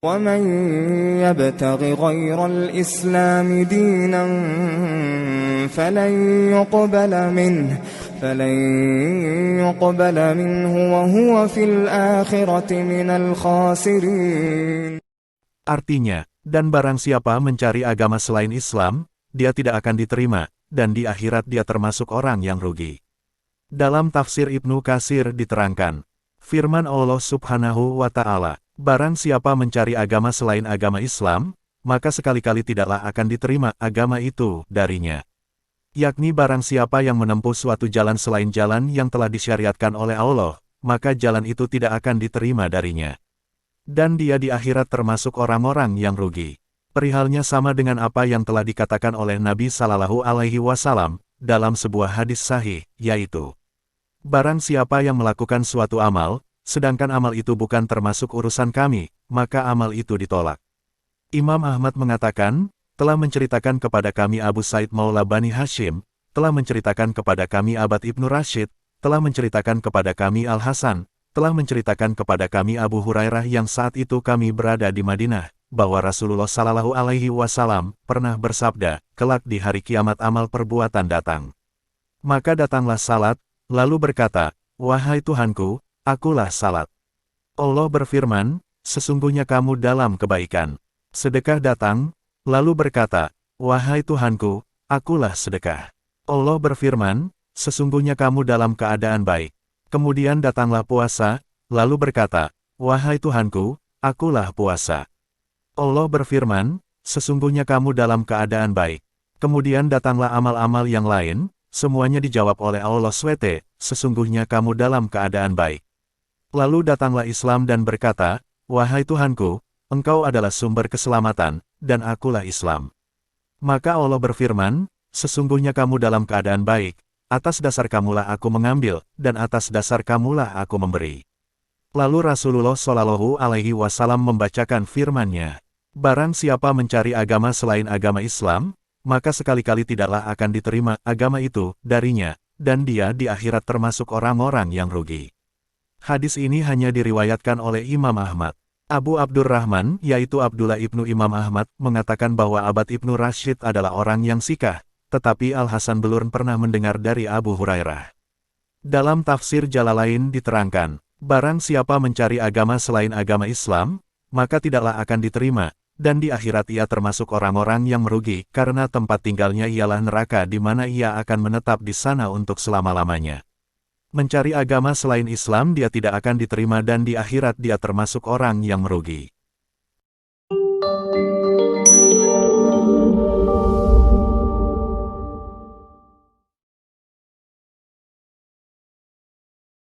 ومن يبتغ غير الإسلام دينا فلن يقبل منه وهو في الآخرة من الخاسرين. Artinya, dan barang siapa mencari agama selain Islam, dia tidak akan diterima, dan di akhirat dia termasuk orang yang rugi. Dalam tafsir Ibnu Katsir diterangkan, firman Allah Subhanahu wa Ta'ala, barang siapa mencari agama selain agama Islam, maka sekali-kali tidaklah akan diterima agama itu darinya. Yakni barang siapa yang menempuh suatu jalan selain jalan yang telah disyariatkan oleh Allah, maka jalan itu tidak akan diterima darinya. Dan dia di akhirat termasuk orang-orang yang rugi. Perihalnya sama dengan apa yang telah dikatakan oleh Nabi Sallallahu Alaihi Wasallam dalam sebuah hadis sahih, yaitu, barang siapa yang melakukan suatu amal, sedangkan amal itu bukan termasuk urusan kami, maka amal itu ditolak. Imam Ahmad mengatakan, telah menceritakan kepada kami Abu Said Maula Bani Hashim, telah menceritakan kepada kami Abad Ibnu Rashid, telah menceritakan kepada kami Al-Hasan, telah menceritakan kepada kami Abu Hurairah yang saat itu kami berada di Madinah, bahwa Rasulullah Sallallahu Alaihi Wasallam pernah bersabda, kelak di hari kiamat amal perbuatan datang. Maka datanglah salat, lalu berkata, wahai Tuhanku, akulah salat. Allah berfirman, sesungguhnya kamu dalam kebaikan. Sedekah datang, lalu berkata, wahai Tuhanku, akulah sedekah. Allah berfirman, sesungguhnya kamu dalam keadaan baik. Kemudian datanglah puasa, lalu berkata, wahai Tuhanku, akulah puasa. Allah berfirman, sesungguhnya kamu dalam keadaan baik. Kemudian datanglah amal-amal yang lain, semuanya dijawab oleh Allah SWT, sesungguhnya kamu dalam keadaan baik. Lalu datanglah Islam dan berkata, wahai Tuhanku, Engkau adalah sumber keselamatan, dan akulah Islam. Maka Allah berfirman, sesungguhnya kamu dalam keadaan baik, atas dasar kamulah aku mengambil, dan atas dasar kamulah aku memberi. Lalu Rasulullah Shallallahu Alaihi Wasallam membacakan firman-Nya, barang siapa mencari agama selain agama Islam, maka sekali-kali tidaklah akan diterima agama itu darinya, dan dia di akhirat termasuk orang-orang yang rugi. Hadis ini hanya diriwayatkan oleh Imam Ahmad. Abu Abdurrahman, yaitu Abdullah ibnu Imam Ahmad, mengatakan bahwa Abad Ibnu Rashid adalah orang yang sikah, tetapi Al-Hasan belum pernah mendengar dari Abu Hurairah. Dalam tafsir Jalalain diterangkan, barang siapa mencari agama selain agama Islam, maka tidaklah akan diterima, dan di akhirat ia termasuk orang-orang yang merugi, karena tempat tinggalnya ialah neraka di mana ia akan menetap di sana untuk selama-lamanya. Mencari agama selain Islam dia tidak akan diterima dan di akhirat dia termasuk orang yang merugi.